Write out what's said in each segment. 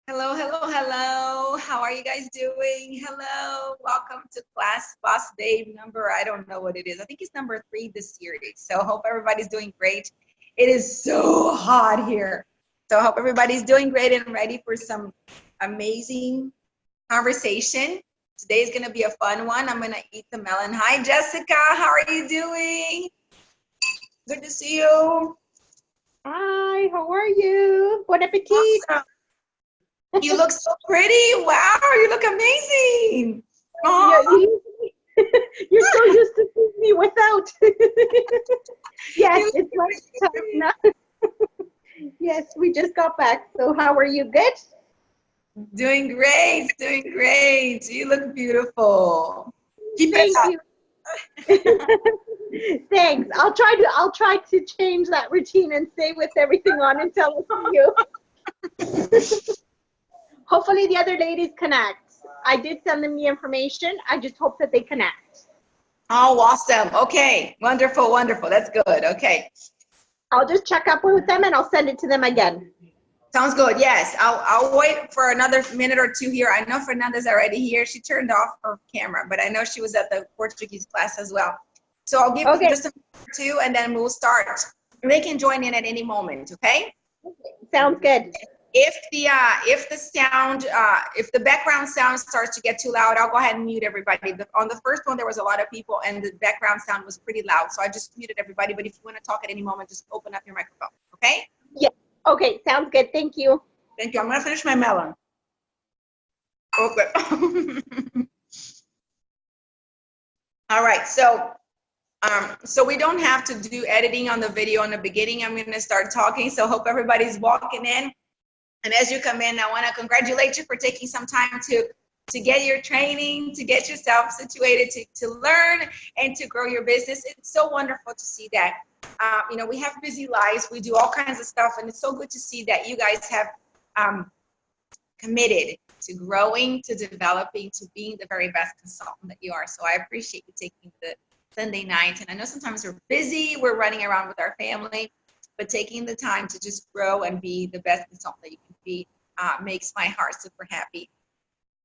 Hello, hello, hello. How are you guys doing? Hello. Welcome to Class Boss Babe number, I don't know what it is. I think it's number 3 this series. So hope everybody's doing great. It is so hot here. So I hope everybody's doing great and ready for some amazing conversation. Today is going to be a fun one. I'm going to eat the melon. Hi, Jessica. How are you doing? Good to see you. Hi, how are you? Bon appetit. Awesome. You look so pretty. Wow, you look amazing. Yeah, Oh, you're so used to seeing me without. Yes, you it's look lunchtime amazing. now. Yes, we just got back. So how are you? Good? Doing great, doing great. You look beautiful. Keep it Thank you. Thanks. I'll try to change that routine and stay with everything on until I see you. up. Hopefully the other ladies connect. I did send them the information. I just hope that they connect. Oh, awesome. Okay, wonderful, wonderful. That's good. Okay, I'll just check up with them and I'll send it to them again. sounds good. Yes, I'll wait for another minute or two here. I know Fernanda's already here. She turned off her camera, but I know she was at the Portuguese class as well. So I'll give them Okay, just a minute or two, and then we'll start. They can join in at any moment. Okay. sounds good. If the sound if the background sound starts to get too loud, I'll go ahead and mute everybody. On the first one there was a lot of people and the background sound was pretty loud, so I just muted everybody. But if you want to talk at any moment, just open up your microphone. Okay. Yeah. Okay, sounds good. Thank you. Thank you. I'm gonna finish my melon. Okay. All right, so we don't have to do editing on the video in the beginning. I'm gonna start talking, so hope everybody's walking in. And as you come in, I want to congratulate you for taking some time to get your training, to get yourself situated, to learn and to grow your business. It's so wonderful to see that. We have busy lives. We do all kinds of stuff. And it's so good to see that you guys have committed to growing, to developing, to being the very best consultant that you are. So I appreciate you taking the Sunday night. And I know sometimes we're busy, we're running around with our family, but taking the time to just grow and be the best consultant that you can be makes my heart super happy.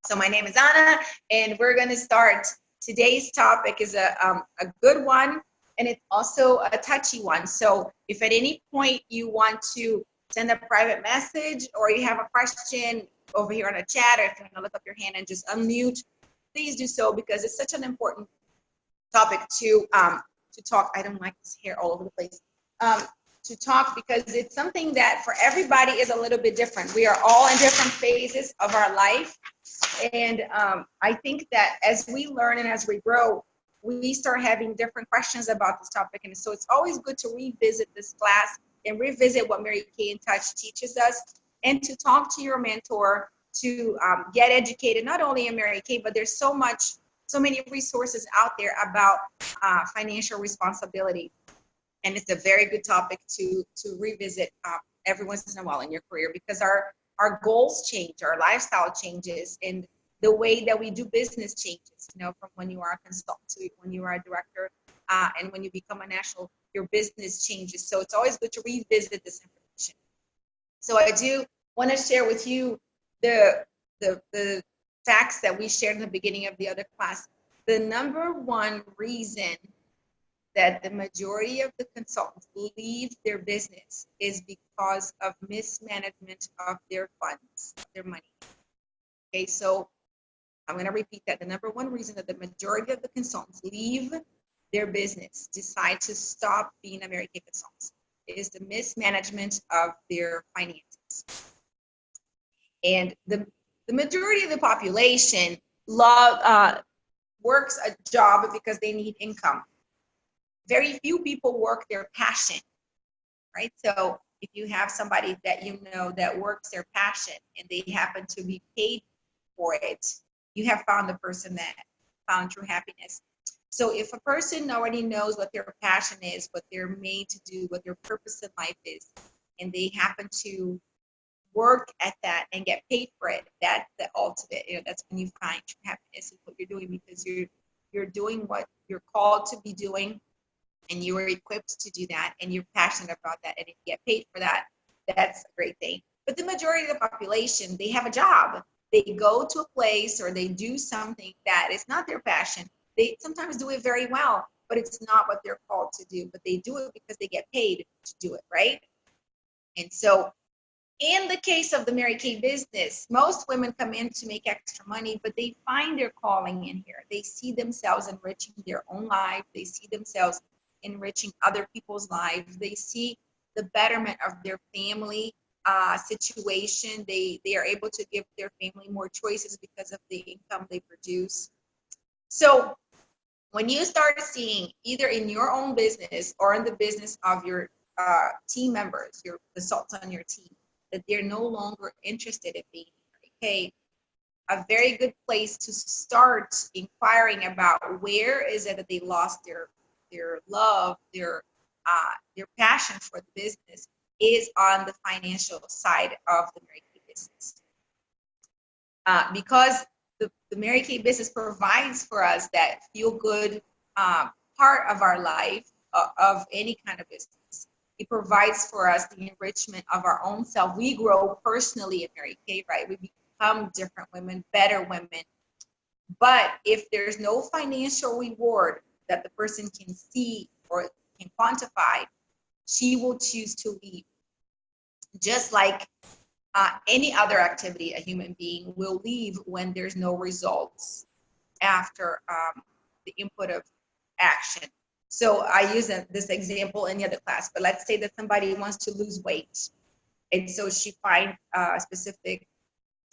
So my name is Anna, and we're going to start. Today's topic is a good one, and it's also a touchy one. So if at any point you want to send a private message or you have a question over here on a chat, or if you want to look up your hand and just unmute, please do so, because it's such an important topic to talk. I don't like this hair all over the place. To talk, because it's something that for everybody is a little bit different. We are all in different phases of our life. And I think that as we learn and as we grow, we start having different questions about this topic. And so it's always good to revisit this class and revisit what Mary Kay in Touch teaches us, and to talk to your mentor, to get educated, not only in Mary Kay, but there's so many resources out there about financial responsibility. And it's a very good topic to revisit every once in a while in your career, because our goals change, our lifestyle changes, and the way that we do business changes. From when you are a consultant to when you are a director, and when you become a national, your business changes. So it's always good to revisit this information. So I do want to share with you the facts that we shared in the beginning of the other class. The number one reason that the majority of the consultants leave their business is because of mismanagement of their funds, their money. Okay, so I'm going to repeat that. The number one reason that the majority of the consultants leave their business, decide to stop being a Mary Kay consultant, is the mismanagement of their finances. And the majority of the population works a job because they need income. Very few people work their passion, right? So if you have somebody that that works their passion and they happen to be paid for it, you have found the person that found true happiness. So if a person already knows what their passion is, what they're made to do, what their purpose in life is, and they happen to work at that and get paid for it, that's the ultimate. That's when you find true happiness in what you're doing, because you're doing what you're called to be doing, and you are equipped to do that, and you're passionate about that, and if you get paid for that, that's a great thing. But the majority of the population, they have a job. They go to a place or they do something that is not their passion. They sometimes do it very well, but it's not what they're called to do. But they do it because they get paid to do it, right? And so in the case of the Mary Kay business, most women come in to make extra money, but they find their calling in here. They see themselves enriching their own life. They see themselves enriching other people's lives. They see the betterment of their family situation. They are able to give their family more choices because of the income they produce. So when you start seeing either in your own business or in the business of your team members, your consultants on your team, that they're no longer interested in being Mary Kay, a very good place to start inquiring about where is it that they lost their love, their passion for the business is on the financial side of the Mary Kay business. Because the Mary Kay business provides for us that feel-good part of our life, of any kind of business. It provides for us the enrichment of our own self. We grow personally in Mary Kay, right? We become different women, better women. But if there's no financial reward that the person can see or can quantify, she will choose to leave. Just like any other activity a human being will leave when there's no results after the input of action. So I use this example in the other class, but let's say that somebody wants to lose weight. And so she finds a specific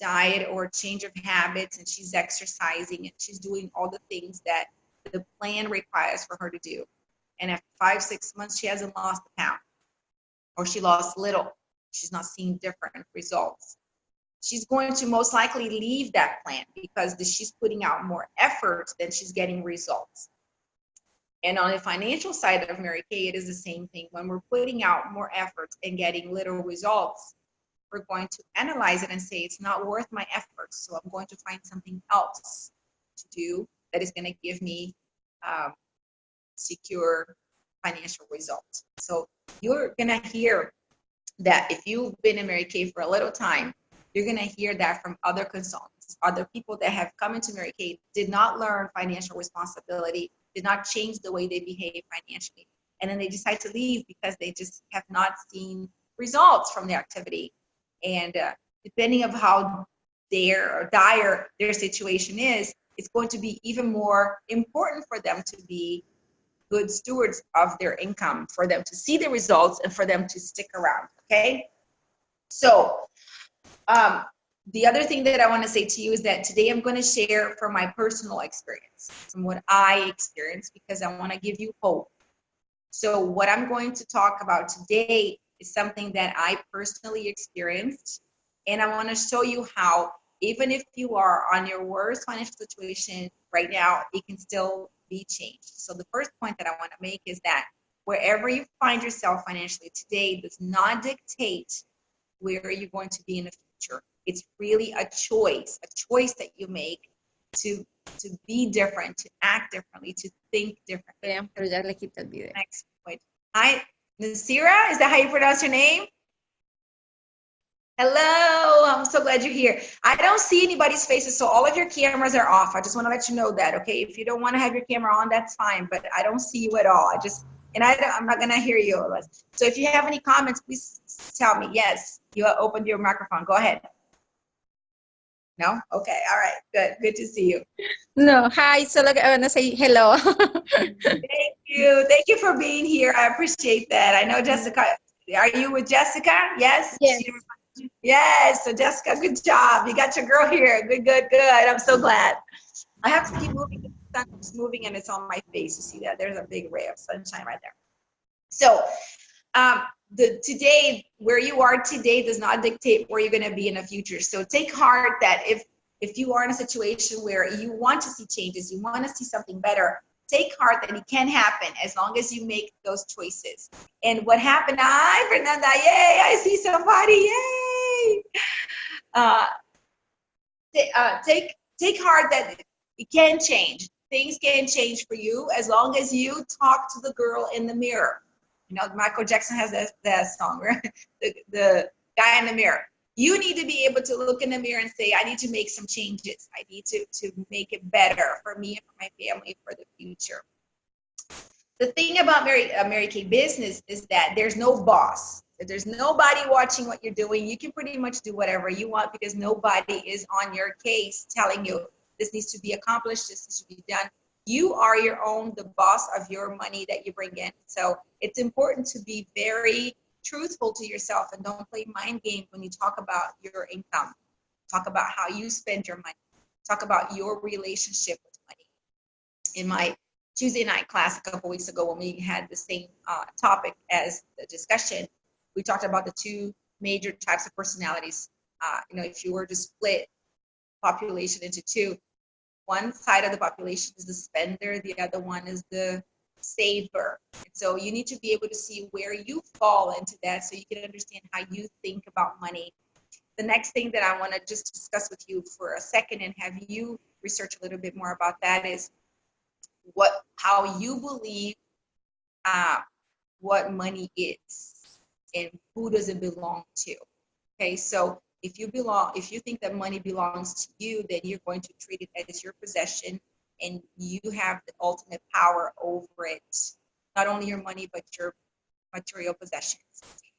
diet or change of habits, and she's exercising and she's doing all the things that the plan requires for her to do. And after 5-6 months, she hasn't lost a pound, or she lost little. She's not seeing different results. She's going to most likely leave that plan because she's putting out more effort than she's getting results. And on the financial side of Mary Kay, it is the same thing. When we're putting out more effort and getting little results, we're going to analyze it and say, it's not worth my efforts. So I'm going to find something else to do that is going to give me secure financial results. So you're going to hear that if you've been in Mary Kay for a little time, you're going to hear that from other consultants, other people that have come into Mary Kay, did not learn financial responsibility, did not change the way they behave financially. And then they decide to leave because they just have not seen results from their activity. And depending on how dire their situation is, it's going to be even more important for them to be good stewards of their income, for them to see the results and for them to stick around, okay? So the other thing that I want to say to you is that today I'm going to share from my personal experience, from what I experienced, because I want to give you hope. So what I'm going to talk about today is something that I personally experienced, and I want to show you how, even if you are on your worst financial situation right now, it can still be changed. So the first point that I want to make is that wherever you find yourself financially today does not dictate where you're going to be in the future. It's really a choice that you make to be different, to act differently, to think differently. Next point. Hi, Nasira, is that how you pronounce your name? Hello, I'm so glad you're here. I don't see anybody's faces, so all of your cameras are off. I just want to let you know that, okay? If you don't want to have your camera on, that's fine, but I don't see you at all. I'm not gonna hear you. So if you have any comments, please tell me. Yes, you opened your microphone. Go ahead. No? Okay, all right, good to see you. No, hi, so I want to say hello. Thank you for being here. I appreciate that. I know Jessica, are you with Jessica? Yes? Yes. Yes, so Jessica, good job. You got your girl here. Good. I'm so glad. I have to keep moving. The sun keeps moving and it's on my face. You see that? There's a big ray of sunshine right there. So today, where you are today does not dictate where you're going to be in the future. So take heart that if you are in a situation where you want to see changes, you want to see something better, take heart that it can happen as long as you make those choices. And what happened? Hi, Fernanda. Yay, I see somebody. Yay. Take heart that it can change. Things can change for you as long as you talk to the girl in the mirror. You know, Michael Jackson has that song, right? The guy in the mirror. you need to be able to look in the mirror and say, I need to make some changes. I need to make it better for me and for my family for the future. The thing about Mary Kay business is that there's no boss. If there's nobody watching what you're doing, you can pretty much do whatever you want because nobody is on your case telling you this needs to be accomplished, this needs to be done. You are the boss of your money that you bring in. So it's important to be very truthful to yourself and don't play mind games when you talk about your income. Talk about how you spend your money. Talk about your relationship with money. In my Tuesday night class a couple weeks ago when we had the same topic as the discussion, we talked about the two major types of personalities. If you were to split population into two, one side of the population is the spender, the other one is the saver. And so you need to be able to see where you fall into that so you can understand how you think about money. The next thing that I want to just discuss with you for a second and have you research a little bit more about that is how you believe what money is and who does it belong to. Okay, so if you think that money belongs to you, then you're going to treat it as your possession and you have the ultimate power over it. Not only your money, but your material possessions.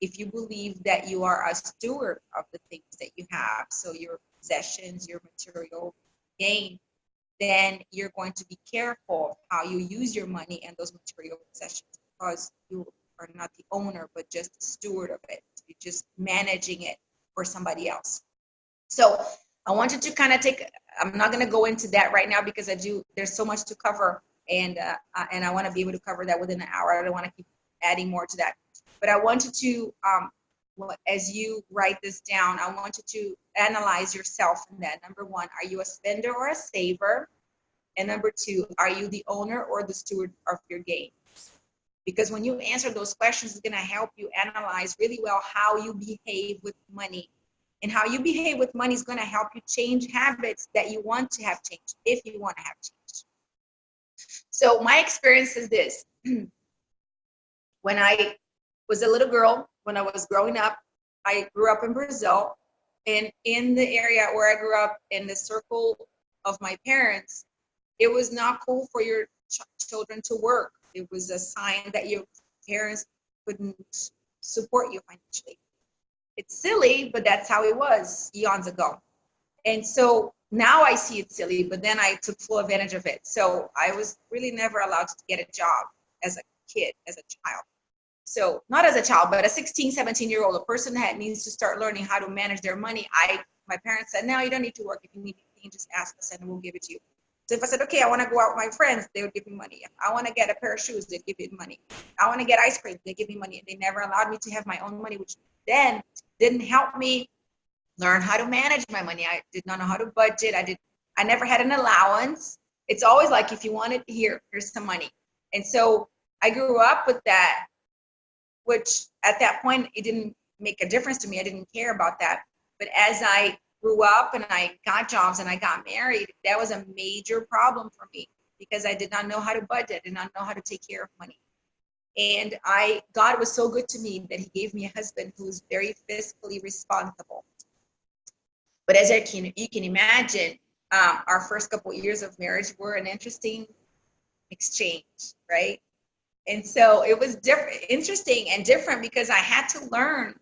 If you believe that you are a steward of the things that you have, so your possessions, your material gain, then you're going to be careful how you use your money and those material possessions because you are not the owner, but just the steward of it. You're just managing it for somebody else. So I wanted to kind of I'm not going to go into that right now because there's so much to cover and I want to be able to cover that within an hour. I don't want to keep adding more to that. But I wanted to, as you write this down, I want you to analyze yourself in that. Number one, are you a spender or a saver? And number two, are you the owner or the steward of your gains? Because when you answer those questions, it's going to help you analyze really well how you behave with money. And how you behave with money is going to help you change habits that you want to have changed, if you want to have changed. So my experience is this. When I was a little girl, when I was growing up, I grew up in Brazil. And in the area where I grew up, in the circle of my parents, it was not cool for your children to work. It was a sign that your parents couldn't support you financially. It's silly, but that's how it was eons ago. And so now I see it silly, but then I took full advantage of it. So I was really never allowed to get a job as a kid, as a child. So not as a child, but a 16, 17-year-old, a person that needs to start learning how to manage their money. My parents said, no, you don't need to work. If you need anything, just ask us and we'll give it to you. So if I said, okay, I want to go out with my friends, they would give me money. I want to get a pair of shoes, they'd give me money. I want to get ice cream, they give me money. They never allowed me to have my own money, which then didn't help me learn how to manage my money. I did not know how to budget. I never had an allowance. It's always like, if you want it, here's some money. And so I grew up with that, which at that point, it didn't make a difference to me. I didn't care about that. But as I grew up and I got jobs and I got married, that was a major problem for me because I did not know how to budget, did not know how to take care of money. And God was so good to me that he gave me a husband who was very fiscally responsible. But as you can imagine, our first couple of years of marriage were an interesting exchange, right? And so it was interesting and different because I had to learn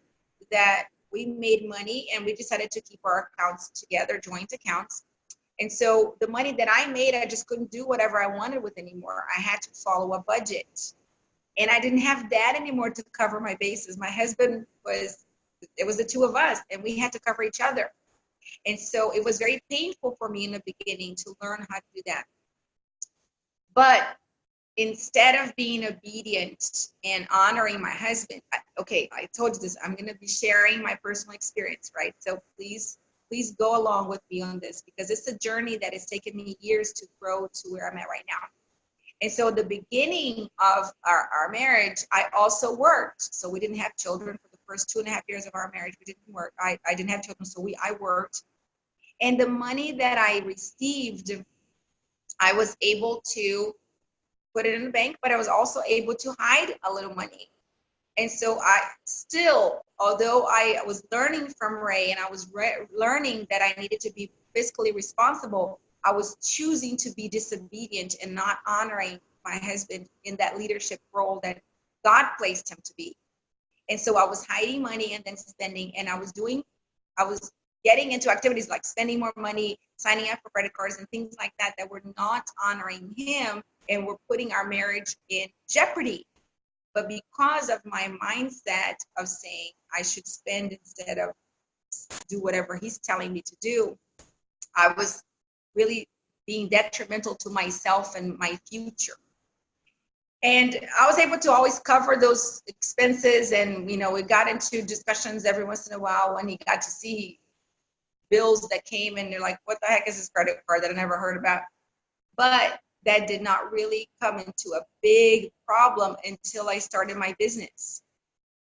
that we made money and we decided to keep our accounts together, joint accounts. And so the money that I made, I just couldn't do whatever I wanted with anymore. I had to follow a budget. And I didn't have that anymore to cover my bases. My husband it was the two of us and we had to cover each other. And so it was very painful for me in the beginning to learn how to do that. But instead of being obedient and honoring my husband, I told you this, I'm going to be sharing my personal experience, right? So please go along with me on this because it's a journey that has taken me years to grow to where I'm at right now. And so the beginning of our marriage, I also worked. So we didn't have children for the first 2.5 years of our marriage. We didn't work. I didn't have children, so I worked. And the money that I received, I was able to put it in the bank, but I was also able to hide a little money. And so I still, although I was learning from Ray and I was learning that I needed to be fiscally responsible, I was choosing to be disobedient and not honoring my husband in that leadership role that God placed him to be. And so I was hiding money and then spending, and I was getting into activities like spending more money, signing up for credit cards and things like that that were not honoring him and were putting our marriage in jeopardy. But because of my mindset of saying I should spend instead of do whatever he's telling me to do, I was really being detrimental to myself and my future. And I was able to always cover those expenses. And, you know, we got into discussions every once in a while when he got to see bills that came and they're like, what the heck is this credit card that I never heard about? But that did not really come into a big problem until I started my business.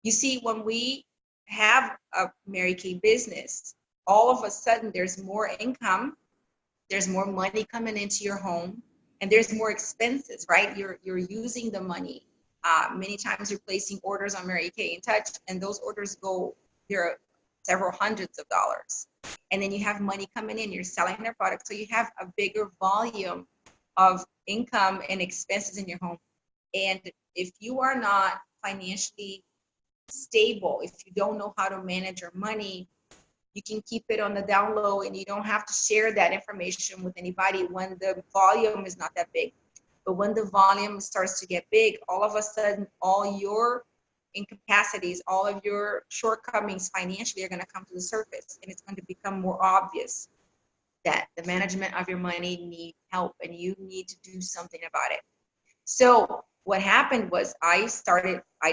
You see, when we have a Mary Kay business, all of a sudden there's more income, there's more money coming into your home, and there's more expenses, right? You're using the money. Many times you're placing orders on Mary Kay in Touch, and those orders there are several hundreds of dollars. And then you have money coming in, you're selling their product, so you have a bigger volume of income and expenses in your home. And if you are not financially stable, if you don't know how to manage your money, you can keep it on the down low and you don't have to share that information with anybody when the volume is not that big. But when the volume starts to get big, all of a sudden, all your incapacities, all of your shortcomings financially are going to come to the surface, and it's going to become more obvious that the management of your money needs help and you need to do something about it. So what happened was I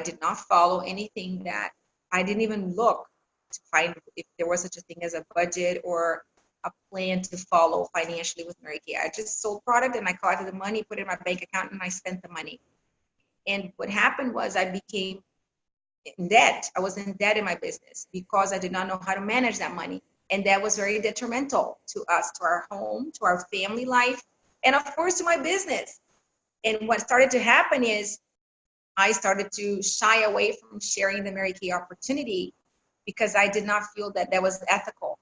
did not follow anything that I didn't even look to find if there was such a thing as a budget or a plan to follow financially with Mary Kay. I just sold product and I collected the money, put it in my bank account, and I spent the money. And what happened was I became in debt. I was in debt in my business because I did not know how to manage that money. And that was very detrimental to us, to our home, to our family life, and of course to my business. And what started to happen is I started to shy away from sharing the Mary Kay opportunity because I did not feel that that was ethical.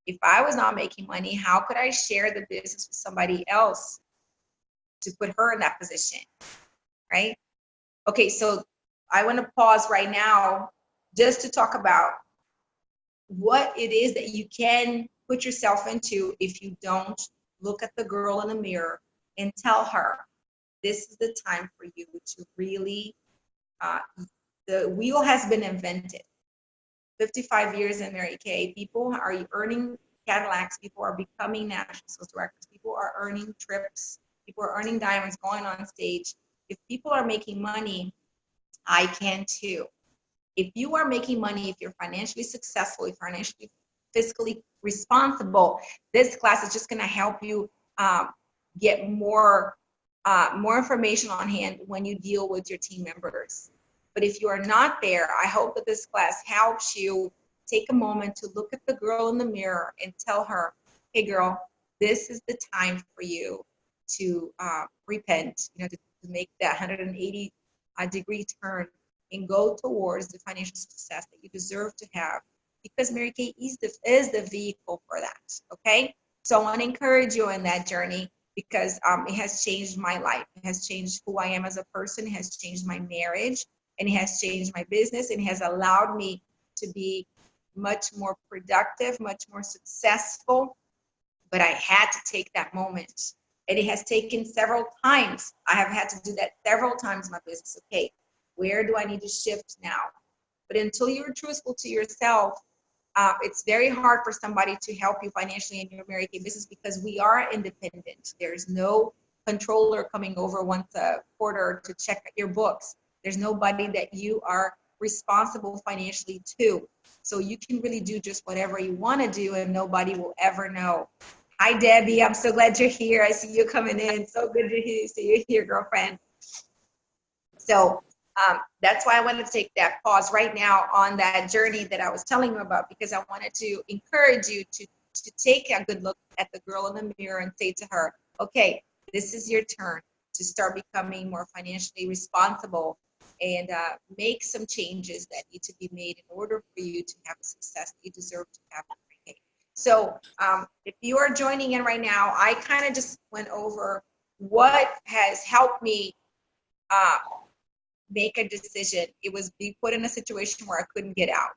If I was not making money, how could I share the business with somebody else to put her in that position, right? Okay, so I want to pause right now just to talk about what it is that you can put yourself into if you don't look at the girl in the mirror and tell her, this is the time for you to really, the wheel has been invented. 55 years in Mary Kay, people are earning Cadillacs, people are becoming national sales directors, people are earning trips, people are earning diamonds, going on stage. If people are making money, I can too. If you are making money, if you're financially successful, if you're financially, fiscally responsible, this class is just going to help you get more information on hand when you deal with your team members. But if you are not there, I hope that this class helps you take a moment to look at the girl in the mirror and tell her, hey girl, this is the time for you to repent, you know, to make that 180 degree turn and go towards the financial success that you deserve to have, because Mary Kay is the vehicle for that, okay? So I want to encourage you in that journey because it has changed my life. It has changed who I am as a person. It has changed my marriage, and it has changed my business, and it has allowed me to be much more productive, much more successful. But I had to take that moment, and it has taken several times. I have had to do that several times in my business. Okay, where do I need to shift now? But until you're truthful to yourself, it's very hard for somebody to help you financially in your Mary Kay business because we are independent. There's no controller coming over once a quarter to check your books. There's nobody that you are responsible financially to. So you can really do just whatever you want to do and nobody will ever know. Hi, Debbie. I'm so glad you're here. I see you coming in. So good to see you here, girlfriend. So that's why I wanted to take that pause right now on that journey that I was telling you about, because I wanted to encourage you to take a good look at the girl in the mirror and say to her, okay, this is your turn to start becoming more financially responsible and make some changes that need to be made in order for you to have the success that you deserve to have. So if you are joining in right now, I kind of just went over what has helped me make a decision. It was being put in a situation where I couldn't get out.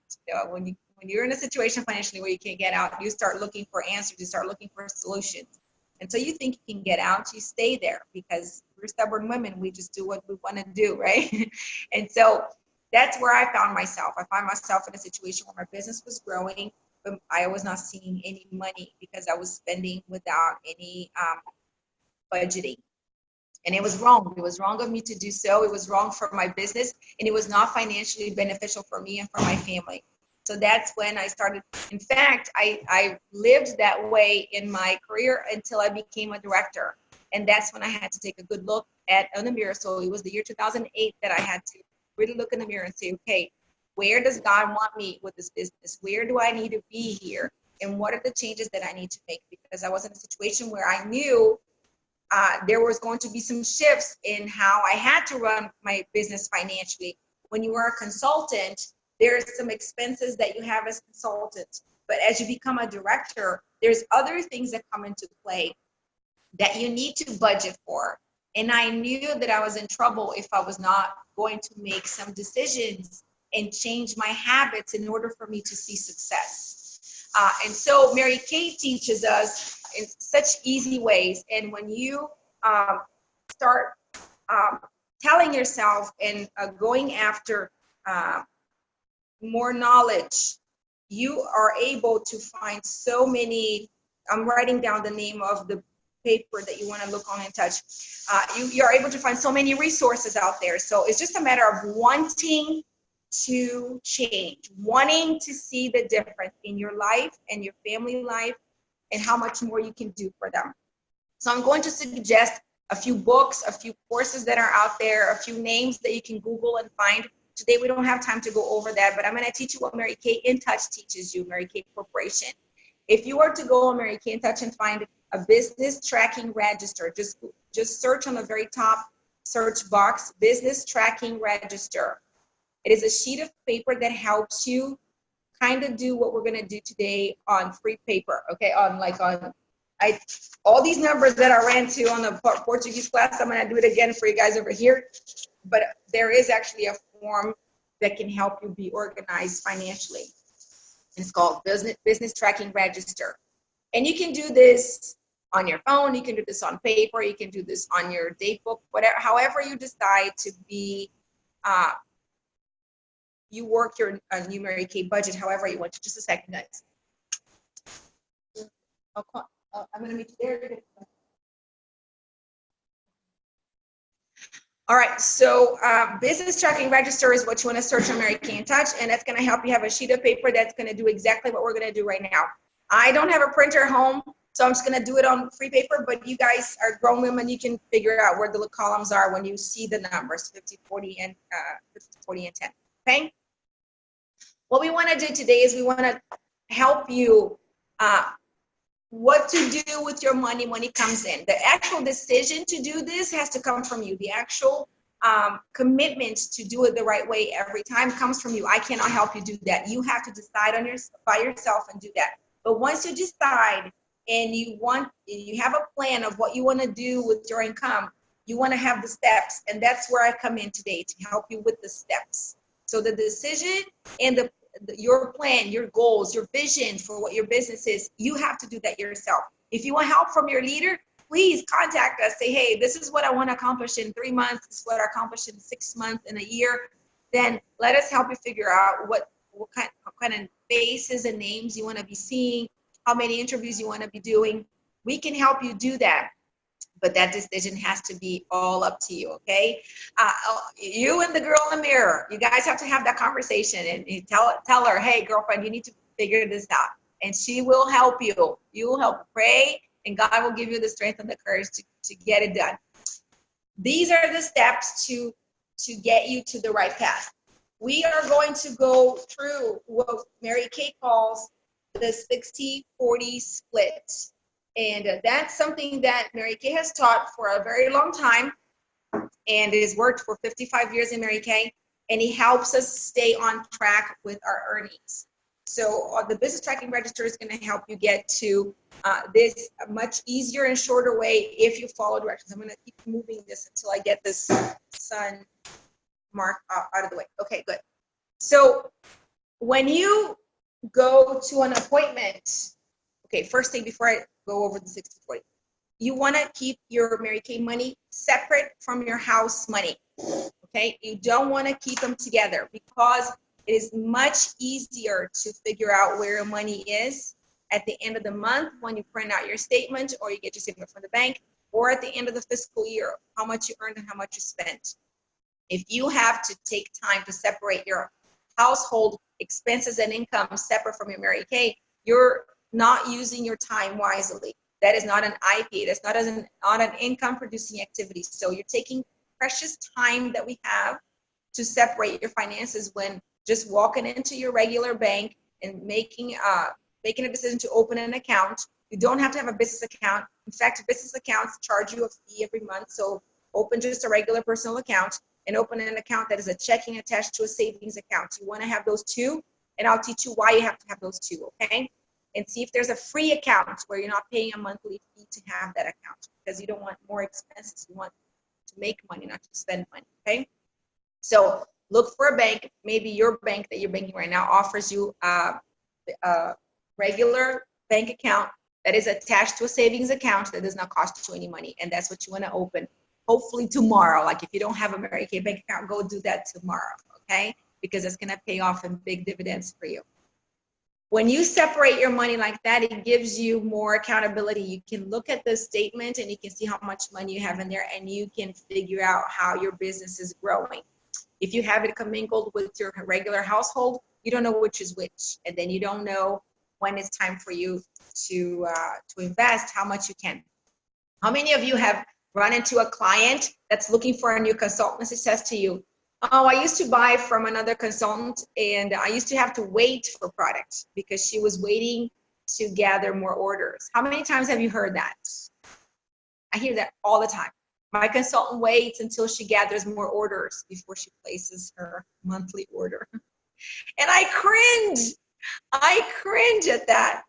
When you're in a situation financially where you can't get out, you start looking for answers, you start looking for solutions. Until you think you can get out, you stay there, because we're stubborn women. We just do what we want to do, right? And so that's where I found myself. I found myself in a situation where my business was growing, but I was not seeing any money because I was spending without any budgeting. And it was wrong. It was wrong of me to do so. It was wrong for my business, and it was not financially beneficial for me and for my family. So that's when I started. In fact, I lived that way in my career until I became a director. And that's when I had to take a good look in the mirror. So it was the year 2008 that I had to really look in the mirror and say, okay, where does God want me with this business? Where do I need to be here? And what are the changes that I need to make? Because I was in a situation where I knew there was going to be some shifts in how I had to run my business financially. When you are a consultant, there's some expenses that you have as consultant. But as you become a director, there's other things that come into play that you need to budget for. And I knew that I was in trouble if I was not going to make some decisions and change my habits in order for me to see success. And so Mary Kay teaches us in such easy ways. And when you start telling yourself and going after more knowledge, you are able to find so many. I'm writing down the name of the paper that you want to look on and touch. You're able to find so many resources out there. So it's just a matter of wanting to change, wanting to see the difference in your life and your family life and how much more you can do for them. So I'm going to suggest a few books, a few courses that are out there, a few names that you can Google and find. Today we don't have time to go over that, but I'm going to teach you what Mary Kay InTouch teaches you, Mary Kay Corporation. If you were to go on Mary Kay InTouch and find a business tracking register, just search on the very top search box, business tracking register. It is a sheet of paper that helps you kind of do what we're going to do today on free paper, okay? All these numbers that I ran to on the Portuguese class, I'm going to do it again for you guys over here. But there is actually a form that can help you be organized financially. It's called Business Tracking Register. And you can do this on your phone, you can do this on paper, you can do this on your date book, whatever, however you decide to be, you work your new Mary Kay budget however you want to. Just a second, guys. I'm going to meet you there. All right, so business tracking register is what you want to search on Mary Kay InTouch, and that's going to help you have a sheet of paper that's going to do exactly what we're going to do right now. I don't have a printer at home, so I'm just going to do it on free paper, but you guys are grown women, you can figure out where the columns are when you see the numbers, 50, 40, and 10, okay? What we want to do today is we want to help you what to do with your money when it comes in. The actual decision to do this has to come from you. The actual commitment to do it the right way every time comes from you. I cannot help you do that. You have to decide by yourself and do that. But once you decide and you have a plan of what you want to do with your income, you want to have the steps. And that's where I come in today, to help you with the steps. So the decision and your plan, your goals, your vision for what your business is, you have to do that yourself. If you want help from your leader, please contact us. Say, hey, this is what I want to accomplish in 3 months. This is what I accomplish in 6 months, in a year. Then let us help you figure out what kind of faces and names you want to be seeing, how many interviews you want to be doing. We can help you do that. But that decision has to be all up to you, okay? You and the girl in the mirror, you guys have to have that conversation and you tell her, hey, girlfriend, you need to figure this out. And she will help you. You will help pray, and God will give you the strength and the courage to get it done. These are the steps to get you to the right path. We are going to go through what Mary Kay calls the 60-40 split. And that's something that Mary Kay has taught for a very long time. and has worked for 55 years in Mary Kay, and he helps us stay on track with our earnings. So the business tracking register is going to help you get to this a much easier and shorter way if you follow directions. I'm going to keep moving this until I get this sun mark out of the way. Okay, good. So when you go to an appointment, okay, first thing before I go over the 60/40, you want to keep your Mary Kay money separate from your house money. Okay, you don't want to keep them together because it is much easier to figure out where your money is at the end of the month when you print out your statement or you get your statement from the bank, or at the end of the fiscal year, how much you earned and how much you spent. If you have to take time to separate your household expenses and income separate from your Mary Kay, you're not using your time wisely. That is not an IP. That's not an income producing activity. So you're taking precious time that we have to separate your finances when just walking into your regular bank and making a decision to open an account. You don't have to have a business account. In fact, business accounts charge you a fee every month. So open just a regular personal account and open an account that is a checking attached to a savings account. You want to have those two, and I'll teach you why you have to have those two, okay? And see if there's a free account where you're not paying a monthly fee to have that account, because you don't want more expenses. You want to make money, not to spend money, okay? So look for a bank. Maybe your bank that you're banking right now offers you a regular bank account that is attached to a savings account that does not cost you any money, and that's what you want to open. Hopefully tomorrow. Like if you don't have a Mary Kay bank account, go do that tomorrow, okay? Because it's going to pay off in big dividends for you. When you separate your money like that, it gives you more accountability. You can look at the statement and you can see how much money you have in there, and you can figure out how your business is growing. If you have it commingled with your regular household, you don't know which is which, and then you don't know when it's time for you to invest how much you can. How many of you have run into a client that's looking for a new consultant? It says to you, oh, I used to buy from another consultant and I used to have to wait for product because she was waiting to gather more orders. How many times have you heard that? I hear that all the time. My consultant waits until she gathers more orders before she places her monthly order. And I cringe at that,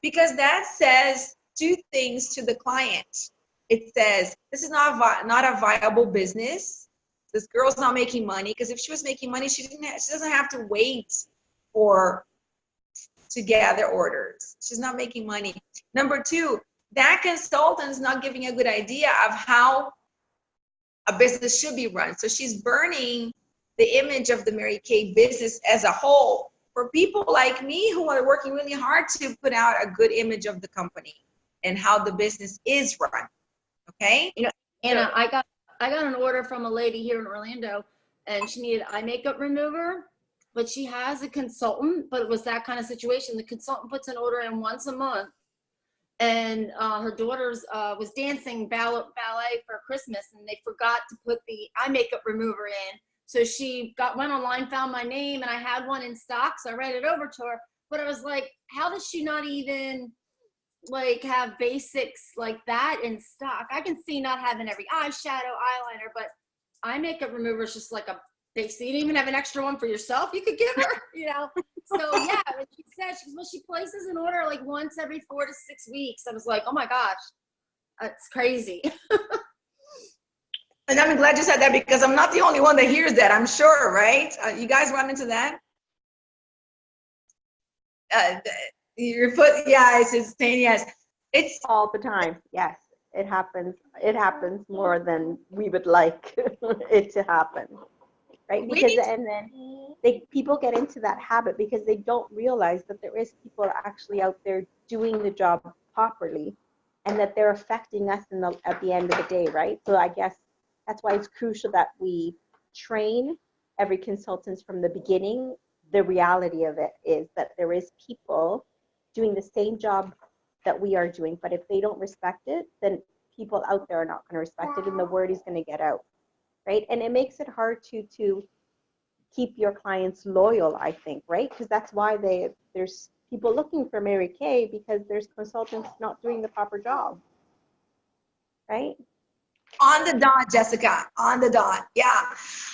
because that says two things to the client. It says, this is not a viable business. This girl's not making money, because if she was making money, she doesn't have to wait to gather orders. She's not making money. Number two, that consultant is not giving a good idea of how a business should be run. So she's burning the image of the Mary Kay business as a whole for people like me who are working really hard to put out a good image of the company and how the business is run. Okay? You know, Anna, I got an order from a lady here in Orlando, and she needed eye makeup remover, but she has a consultant, but it was that kind of situation. The consultant puts an order in once a month, and her daughter's was dancing ballet for Christmas, and they forgot to put the eye makeup remover in. So she went online, found my name, and I had one in stock, so I read it over to her. But I was like, how does she not even like have basics like that in stock? I can see not having every eyeshadow, eyeliner, but eye makeup remover is just like a basic. You didn't even have an extra one for yourself you could give her, you know? So yeah, when she said, she places an order like once every 4 to 6 weeks. I was like, oh my gosh, that's crazy. And I'm glad you said that, because I'm not the only one that hears that, I'm sure, right? You guys run into that? Your foot, yeah, it's saying yes. It's All the time. Yes, it happens. It happens more than we would like it to happen, right? Because and then people get into that habit because they don't realize that there is people actually out there doing the job properly, and that they're affecting us at the end of the day, right? So I guess that's why it's crucial that we train every consultant from the beginning. The reality of it is that there is people doing the same job that we are doing, but if they don't respect it, then people out there are not going to respect it, and the word is going to get out, right? And it makes it hard to keep your clients loyal, I think, right? Because that's why there's people looking for Mary Kay, because there's consultants not doing the proper job, right? On the dot, Jessica, on the dot. Yeah.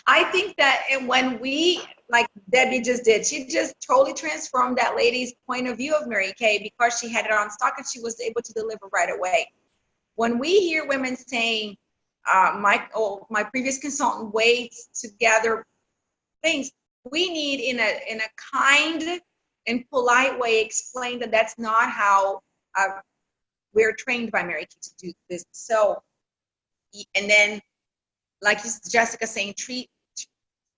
I think that and when we, like Debbie just did, she just totally transformed that lady's point of view of Mary Kay because she had it on stock and she was able to deliver right away. When we hear women saying, my previous consultant waits to gather things, we need in a kind and polite way explain that that's not how we're trained by Mary Kay to do this. So, and then, like Jessica saying,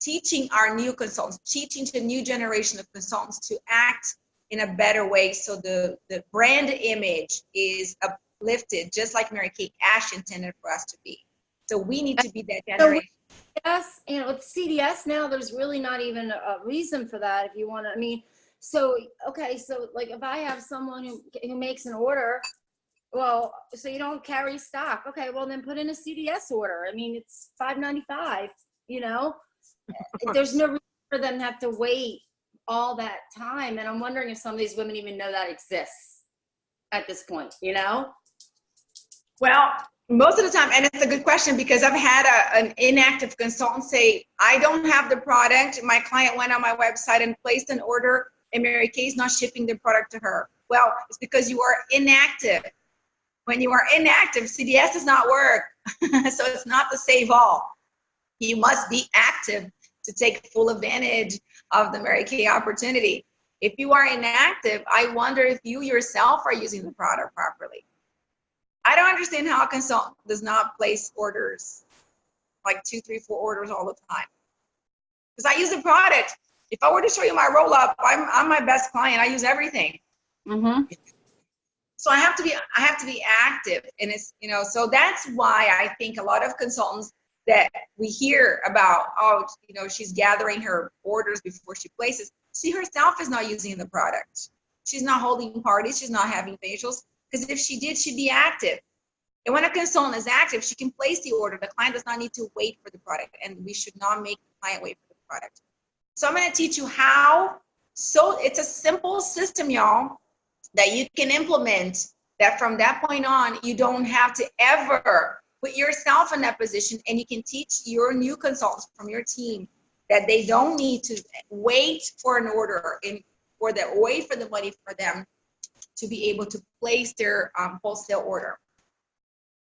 teaching our new consultants, teaching to the new generation of consultants to act in a better way so the brand image is uplifted, just like Mary Kay Ash intended for us to be. So we need to be that generation. Yes, and with CDS now, there's really not even a reason for that if you want to, I mean, so, okay, so like if I have someone who makes an order, well, so you don't carry stock. Okay, well then put in a CDS order. I mean, it's $5.95, you know? There's no reason for them to have to wait all that time. And I'm wondering if some of these women even know that exists at this point, you know? Well, most of the time, and it's a good question because I've had an inactive consultant say, I don't have the product. My client went on my website and placed an order and Mary Kay is not shipping the product to her. Well, it's because you are inactive. When you are inactive, CDS does not work. So it's not the save all. You must be active to take full advantage of the Mary Kay opportunity. If you are inactive, I wonder if you yourself are using the product properly. I don't understand how a consultant does not place orders, like 2, 3, 4 orders all the time. Because I use the product. If I were to show you my roll up, I'm my best client. I use everything. Mm-hmm. So I have to be active, and it's, you know, so that's why I think a lot of consultants that we hear about, oh, you know, she's gathering her orders before she places. She herself is not using the product. She's not holding parties. She's not having facials. Because if she did, she'd be active. And when a consultant is active, she can place the order. The client does not need to wait for the product, and we should not make the client wait for the product. So I'm going to teach you how. So it's a simple system, y'all, that you can implement, that from that point on, you don't have to ever put yourself in that position, and you can teach your new consultants from your team that they don't need to wait for an order and wait for the money for them to be able to place their wholesale order.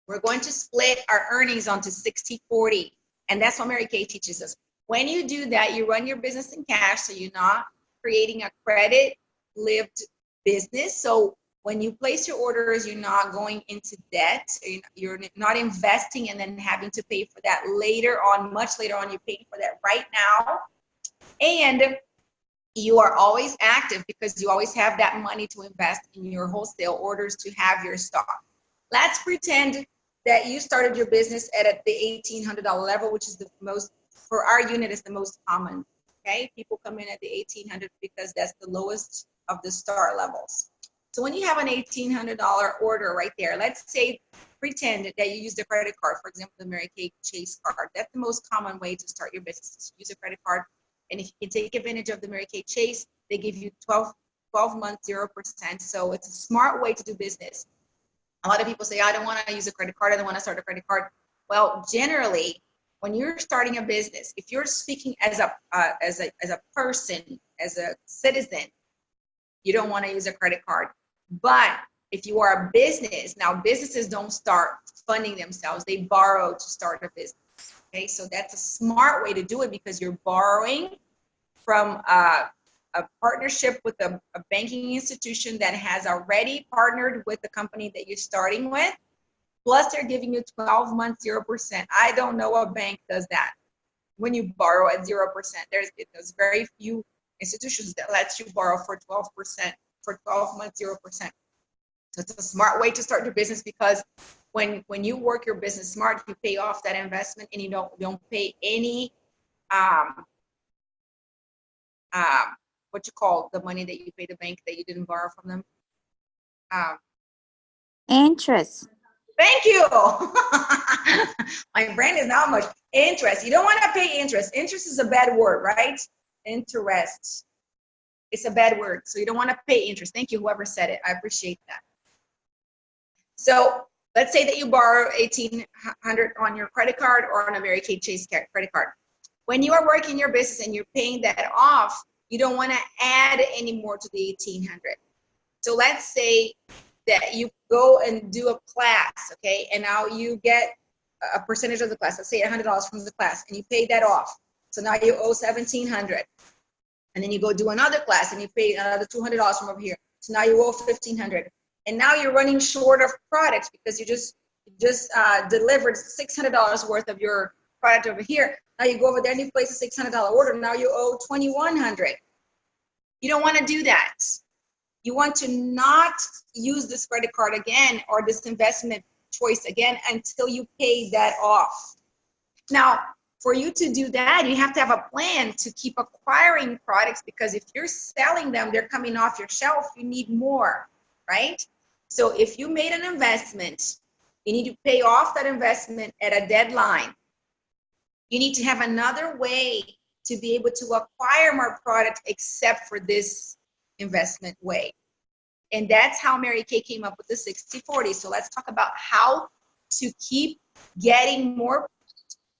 We're going to split our earnings onto 60-40, and that's what Mary Kay teaches us. When you do that, you run your business in cash, so you're not creating a credit-lived business. So when you place your orders, you're not going into debt. You're not investing and then having to pay for that later on, much later on. You're paying for that right now. And you are always active because you always have that money to invest in your wholesale orders to have your stock. Let's pretend that you started your business at the $1,800 level, which is the most, for our unit, is the most common. Okay, people come in at the $1,800 because that's the lowest of the star levels. So when you have an $1,800 order right there, let's say, pretend that you use the credit card, for example, the Mary Kay Chase card. That's the most common way to start your business. Use a credit card. And if you can take advantage of the Mary Kay Chase, they give you 12 months, 0%. So it's a smart way to do business. A lot of people say, I don't want to use a credit card. I don't want to start a credit card. Well, generally, when you're starting a business, if you're speaking as a person, as a citizen, you don't want to use a credit card. But if you are a business, now businesses don't start funding themselves. They borrow to start a business. Okay, so that's a smart way to do it because you're borrowing from a partnership with a banking institution that has already partnered with the company that you're starting with. Plus, they're giving you 12 months, 0%. I don't know what bank does that. When you borrow at 0%, there's very few institutions that lets you borrow for 12%, for 12 months, 0%. So it's a smart way to start your business because when you work your business smart, you pay off that investment and you don't pay any what you call the money that you pay the bank that you didn't borrow from them. Interest. Thank you. My brain is not much. Interest. You don't want to pay interest. Interest is a bad word, right? Interest. It's a bad word. So you don't want to pay interest. Thank you, whoever said it. I appreciate that. So let's say that you borrow $1,800 on your credit card or on a Mary Kay Chase credit card. When you are working your business and you're paying that off, you don't want to add any more to the $1,800. So let's say that you go and do a class, okay, and now you get a percentage of the class. Let's say $100 from the class, and you pay that off. So now you owe $1,700. And then you go do another class, and you pay another $200 from over here. So now you owe $1,500. And now you're running short of products because you just delivered $600 worth of your product over here. Now you go over there and you place a $600 order. Now you owe $2,100. You don't want to do that. You want to not use this credit card again or this investment choice again until you pay that off. Now, for you to do that, you have to have a plan to keep acquiring products, because if you're selling them, they're coming off your shelf, you need more, right? So if you made an investment, you need to pay off that investment at a deadline. You need to have another way to be able to acquire more product except for this investment way. And that's how Mary Kay came up with the 60/40. So let's talk about how to keep getting more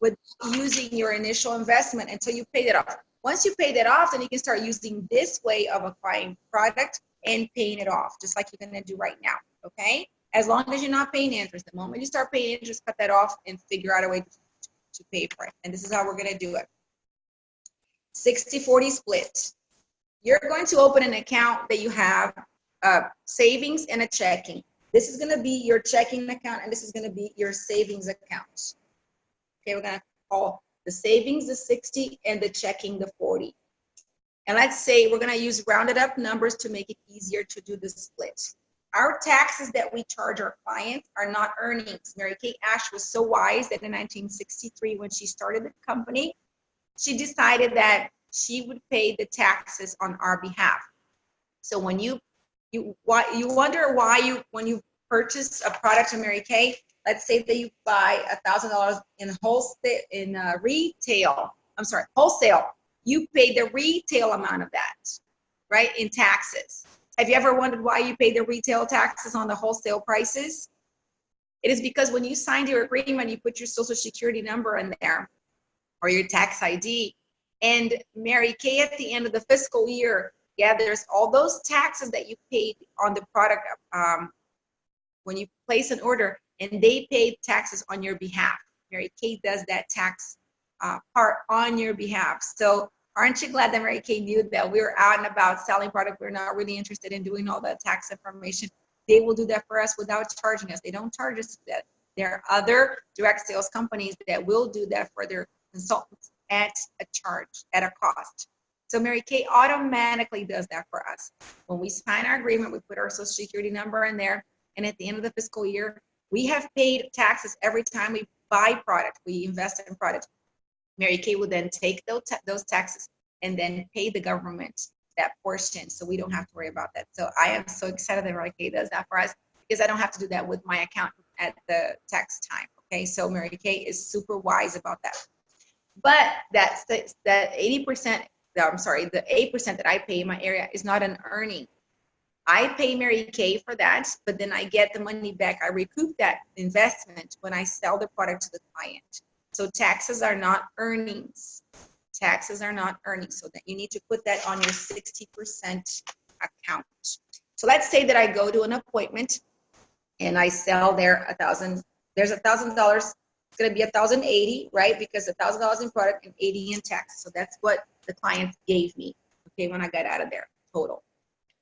with using your initial investment until you pay that off. Once you pay that off, then you can start using this way of acquiring product and paying it off, just like you're gonna do right now, okay? As long as you're not paying interest. The moment you start paying interest, cut that off and figure out a way to pay for it. And this is how we're gonna do it. 60/40 split. You're going to open an account that you have savings and a checking. This is gonna be your checking account, and this is gonna be your savings account. Okay, we're gonna call the savings the 60 and the checking the 40. And let's say we're gonna use rounded up numbers to make it easier to do the split. Our taxes that we charge our clients are not earnings. Mary Kay Ash was so wise that in 1963, when she started the company, she decided that she would pay the taxes on our behalf. So when you wonder why when you purchase a product from Mary Kay, let's say that you buy $1,000 in wholesale, you pay the retail amount of that, right, in taxes. Have you ever wondered why you pay the retail taxes on the wholesale prices? It is because when you signed your agreement, you put your social security number in there or your tax ID. And Mary Kay, at the end of the fiscal year, gathers all those taxes that you paid on the product when you place an order, and they pay taxes on your behalf. Mary Kay does that tax part on your behalf. So aren't you glad that Mary Kay knew that we were out and about selling product? We're not really interested in doing all that tax information. They will do that for us without charging us. They don't charge us for that. There are other direct sales companies that will do that for their consultants at a charge, at a cost. So Mary Kay automatically does that for us. When we sign our agreement, we put our social security number in there, and at the end of the fiscal year, we have paid taxes every time we buy product, we invest in product. Mary Kay will then take those taxes and then pay the government that portion, so we don't have to worry about that. So I am so excited that Mary Kay does that for us, because I don't have to do that with my accountant at the tax time, okay? So Mary Kay is super wise about that. But that 80%, the 8% that I pay in my area is not an earning. I pay Mary Kay for that, but then I get the money back. I recoup that investment when I sell the product to the client. So taxes are not earnings. Taxes are not earnings. So that you need to put that on your 60% account. So let's say that I go to an appointment and I sell there $1,000. There's $1,000. It's going to be $1,080, right? Because $1,000 in product and $80 in tax. So that's what the client gave me, okay, when I got out of there, total.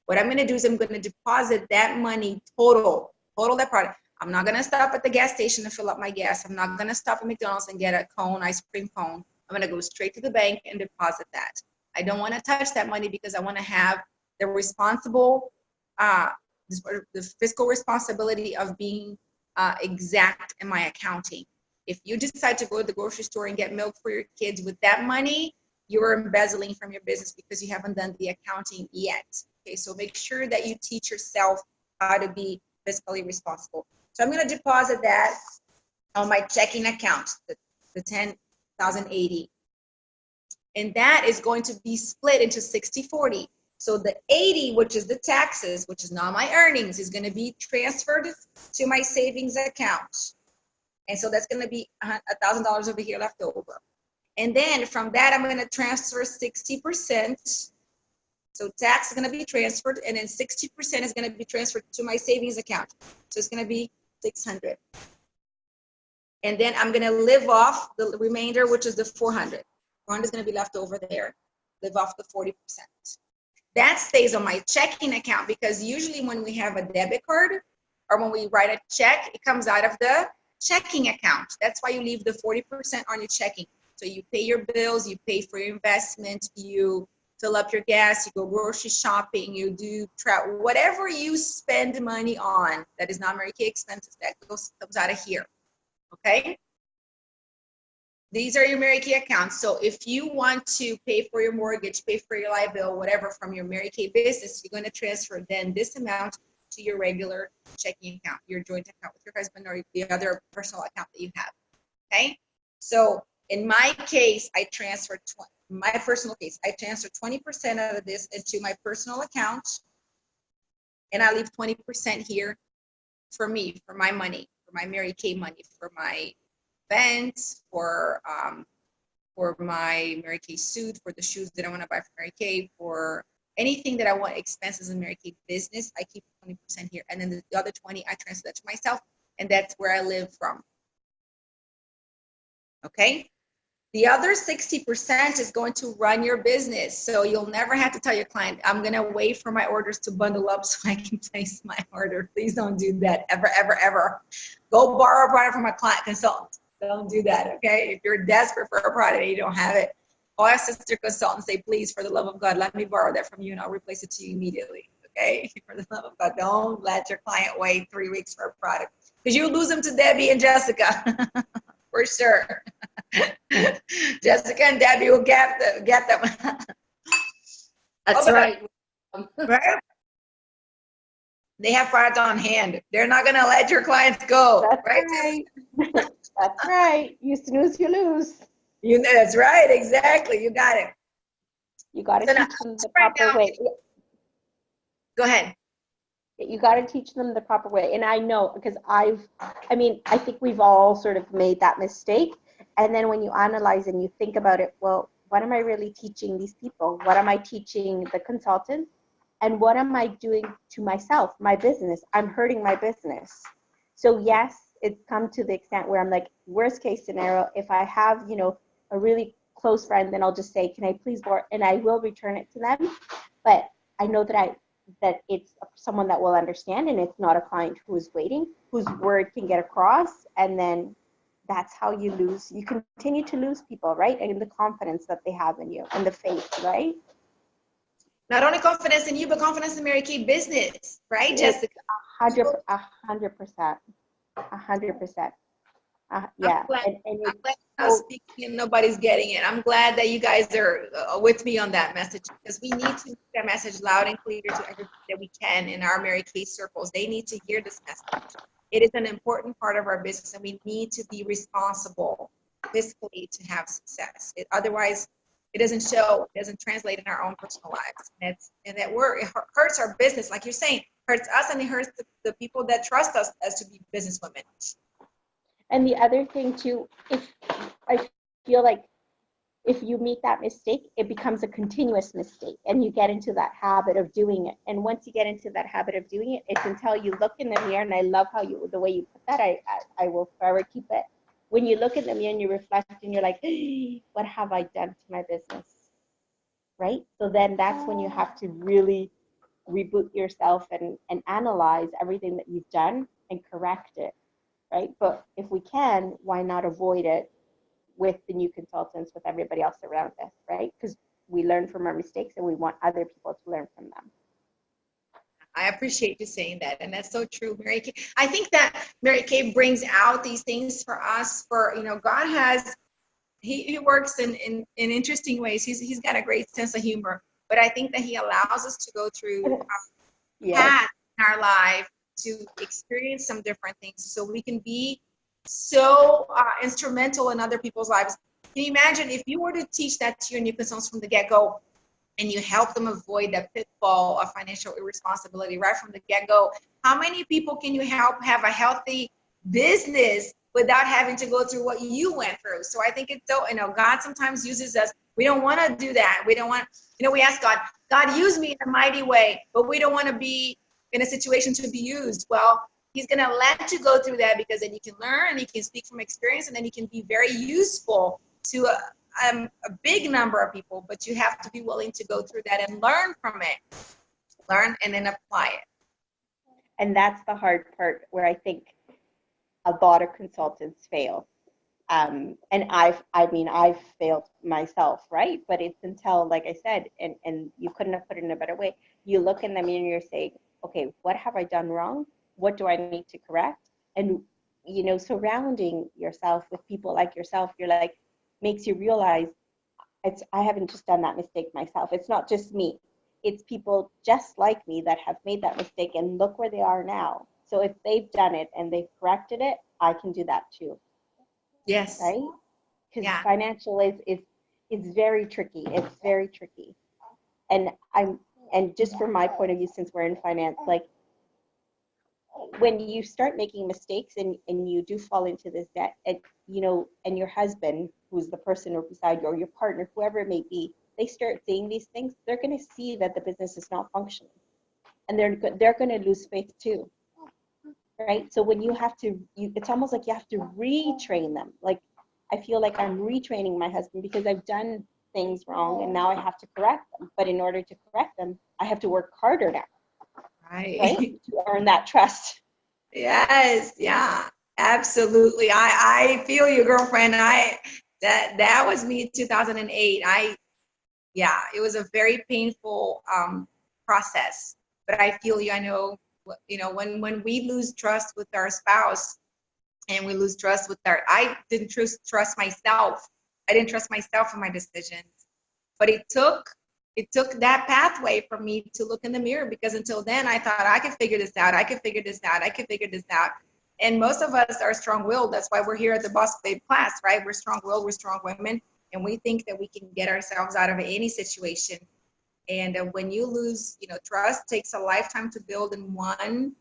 What I'm going to do is I'm going to deposit that money total that product. I'm not going to stop at the gas station to fill up my gas. I'm not going to stop at McDonald's and get a cone, ice cream cone. I'm going to go straight to the bank and deposit that. I don't want to touch that money because I want to have the responsible, the fiscal responsibility of being exact in my accounting. If you decide to go to the grocery store and get milk for your kids with that money, you're embezzling from your business because you haven't done the accounting yet. Okay, so make sure that you teach yourself how to be fiscally responsible. So I'm going to deposit that on my checking account, the $10,080. And that is going to be split into 60/40. So the 80, which is the taxes, which is not my earnings, is going to be transferred to my savings account. And so that's going to be $1,000 over here left over. And then from that, I'm going to transfer 60%. So tax is going to be transferred, and then 60% is going to be transferred to my savings account. So it's going to be 600. And then I'm going to live off the remainder, which is the 400. 400 is going to be left over there. Live off the 40%. That stays on my checking account, because usually when we have a debit card or when we write a check, it comes out of the checking account. That's why you leave the 40% on your checking. So you pay your bills, you pay for your investment, you fill up your gas, you go grocery shopping, you do whatever you spend money on that is not Mary Kay expenses, that comes out of here. Okay? These are your Mary Kay accounts. So if you want to pay for your mortgage, pay for your light bill, whatever from your Mary Kay business, you're going to transfer then this amount to your regular checking account, your joint account with your husband, or the other personal account that you have. Okay? So in my case, I transfer my personal case, I transfer 20% of this into my personal account, and I leave 20% here for me, for my money, for my Mary Kay money, for my events, for my Mary Kay suit, for the shoes that I want to buy for Mary Kay, for anything that I want expenses in Mary Kay business. I keep 20% here, and then the other 20 I transfer that to myself, and that's where I live from. Okay? The other 60% is going to run your business. So you'll never have to tell your client, I'm going to wait for my orders to bundle up so I can place my order. Please don't do that ever, ever, ever. Go borrow a product from a client consultant. Don't do that, okay? If you're desperate for a product and you don't have it, call a sister consultant and say, please, for the love of God, let me borrow that from you and I'll replace it to you immediately, okay? For the love of God, don't let your client wait 3 weeks for a product, because you lose them to Debbie and Jessica, for sure. Jessica and Debbie will get them. That's right. Right? They have product on hand. They're not going to let your clients go. That's right? That's right. You snooze, you lose. That's right. Exactly. You got it. You got to So teach them the proper way. Go ahead. You got to teach them the proper way. And I know, because I think we've all sort of made that mistake. And then when you analyze and you think about it, well, what am I really teaching these people? What am I teaching the consultants? And what am I doing to myself, my business? I'm hurting my business. So yes, it's come to the extent where I'm like, worst case scenario, if I have, a really close friend, then I'll just say, can I please borrow? And I will return it to them. But I know that it's someone that will understand, and it's not a client who is waiting, whose word can get across. And then that's how you continue to lose people, right? And the confidence that they have in you and the faith, right? Not only confidence in you, but confidence in Mary Kay business, right, Jessica? 100%. 100%. Yeah. I'm glad I'm speaking and nobody's getting it. I'm glad that you guys are with me on that message, because we need to make that message loud and clear to everybody that we can in our Mary Kay circles. They need to hear this message. It is an important part of our business, and we need to be responsible fiscally to have success. Otherwise, it doesn't show, it doesn't translate in our own personal lives. And it hurts our business, like you're saying, hurts us, and it hurts the people that trust us as to be businesswomen. And the other thing too, I feel like if you make that mistake, it becomes a continuous mistake, and you get into that habit of doing it. And once you get into that habit of doing it, it's until you look in the mirror, and I love the way you put that. I will forever keep it. When you look in the mirror and you reflect, and you're like, hey, what have I done to my business? Right? So then that's when you have to really reboot yourself and analyze everything that you've done and correct it. Right? But if we can, why not avoid it with the new consultants, with everybody else around us, right? Because we learn from our mistakes, and we want other people to learn from them. I appreciate you saying that, and that's so true, Mary Kay. I think that Mary Kay brings out these things for us. God has, he works in interesting ways. He's got a great sense of humor, but I think that he allows us to go through paths in our life to experience some different things, so we can be so instrumental in other people's lives. Can you imagine if you were to teach that to your new consultants from the get-go? and you help them avoid the pitfall of financial irresponsibility right from the get-go. How many people can you help have a healthy business without having to go through what you went through? So I think it's so, God sometimes uses us. We don't want to do that. We don't want, we ask God, use me in a mighty way, but we don't want to be in a situation to be used. Well, he's going to let you go through that, because then you can learn and you can speak from experience, and then you can be very useful to a big number of people. But you have to be willing to go through that and learn from it. Learn and then apply it. And that's the hard part, where I think a lot of consultants fail. And I've failed myself, right? But it's until, like I said, and you couldn't have put it in a better way, you look in the mirror and you're saying, okay, what have I done wrong? What do I need to correct? And, surrounding yourself with people like yourself, you're like, makes you realize I haven't just done that mistake myself. It's not just me. It's people just like me that have made that mistake, and look where they are now. So if they've done it and they've corrected it, I can do that too. Yes. Right? Because Yeah. financial is very tricky. It's very tricky. And just from my point of view, since we're in finance, like, when you start making mistakes and you do fall into this debt, and and your husband, who's the person beside you, or your partner, whoever it may be, they start seeing these things, they're going to see that the business is not functioning, and they're going to lose faith too, right? So when you have to, it's almost like you have to retrain them. Like, I feel like I'm retraining my husband, because I've done things wrong and now I have to correct them. But in order to correct them, I have to work harder now. Right? To earn that trust. Yes, yeah, absolutely. I feel you, girlfriend. That was me in 2008. It was a very painful process, but I feel you. I know, when we lose trust with our spouse, and we lose trust with I didn't trust myself. I didn't trust myself in my decisions, but it took that pathway for me to look in the mirror, because until then I thought I could figure this out. And most of us are strong-willed. That's why we're here at the Boss Babe class, right? We're strong-willed, we're strong women, and we think that we can get ourselves out of any situation. And when you lose, trust takes a lifetime to build, and one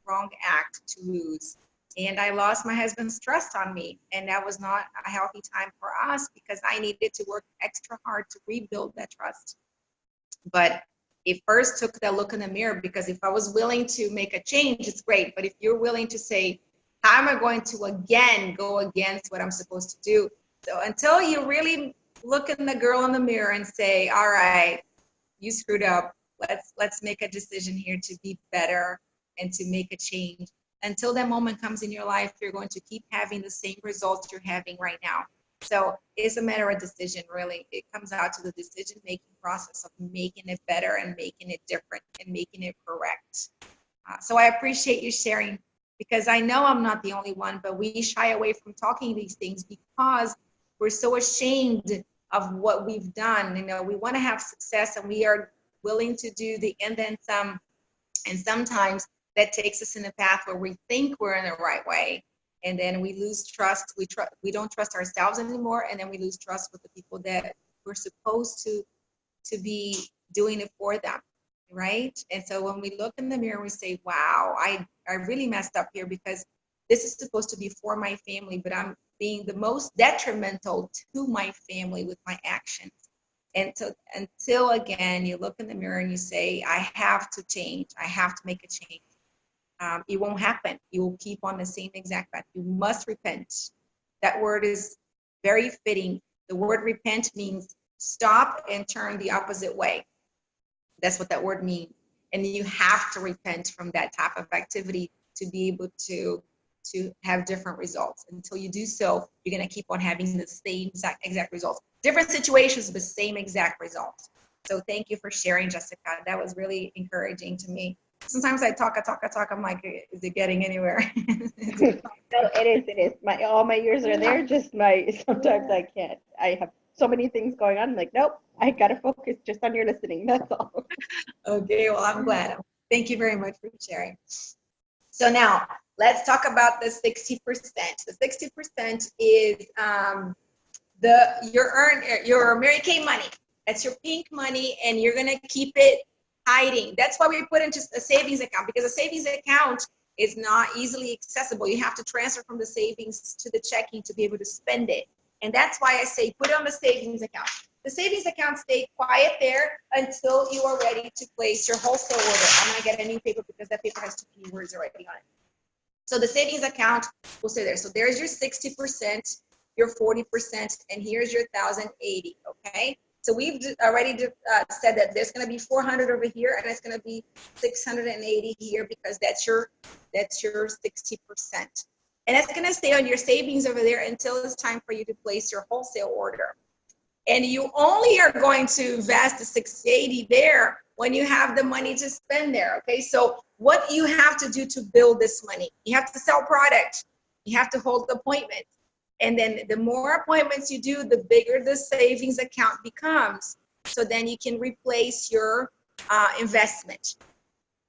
wrong act to lose. And I lost my husband's trust on me, and that was not a healthy time for us, because I needed to work extra hard to rebuild that trust. But it first took that look in the mirror, because if I was willing to make a change, it's great. But if you're willing to say, how am I going to again go against what I'm supposed to do? So until you really look in the girl in the mirror and say, all right, you screwed up. Let's make a decision here to be better and to make a change. Until that moment comes in your life, you're going to keep having the same results you're having right now. So it's a matter of decision, really. It comes out to the decision-making process of making it better and making it different and making it correct. So I appreciate you sharing, because I know I'm not the only one, but we shy away from talking these things because we're so ashamed of what we've done. We want to have success, and we are willing to do the and then some. And sometimes that takes us in a path where we think we're in the right way, and then we lose trust. We don't trust ourselves anymore, and then we lose trust with the people that we're supposed to be doing it for them, right? And so when we look in the mirror, we say, wow, I really messed up here, because this is supposed to be for my family, but I'm being the most detrimental to my family with my actions. And so until again, you look in the mirror and you say, I have to change. I have to make a change. It won't happen. You will keep on the same exact path. You must repent. That word is very fitting. The word repent means stop and turn the opposite way. That's what that word means. And you have to repent from that type of activity to be able to have different results. Until you do so, you're going to keep on having the same exact results. Different situations, but same exact results. So thank you for sharing, Jessica. That was really encouraging to me. Sometimes I talk. I'm like, is it getting anywhere? No, it is. All my ears are there. Sometimes I can't. I have so many things going on. I'm like, nope, I got to focus just on your listening. That's all. Okay, well, I'm glad. Thank you very much for sharing. So now let's talk about the 60%. The 60% is your Mary Kay money. That's your pink money, and you're gonna keep it hiding. That's why we put into a savings account, because a savings account is not easily accessible. You have to transfer from the savings to the checking to be able to spend it. And that's why I say put it on the savings account. The savings account stay quiet there until you are ready to place your wholesale order. I'm gonna get a new paper because that paper has too many words already on it. So the savings account will stay there. So there's your 60%, your 40%, and here's your 1,080, okay? So we've already said that there's gonna be 400 over here, and it's gonna be 680 here, because that's your 60%. And it's gonna stay on your savings over there until it's time for you to place your wholesale order. And you only are going to invest the 680 there when you have the money to spend there, okay? So what you have to do to build this money, you have to sell product, you have to hold appointments. And then the more appointments you do, the bigger the savings account becomes. So then you can replace your investment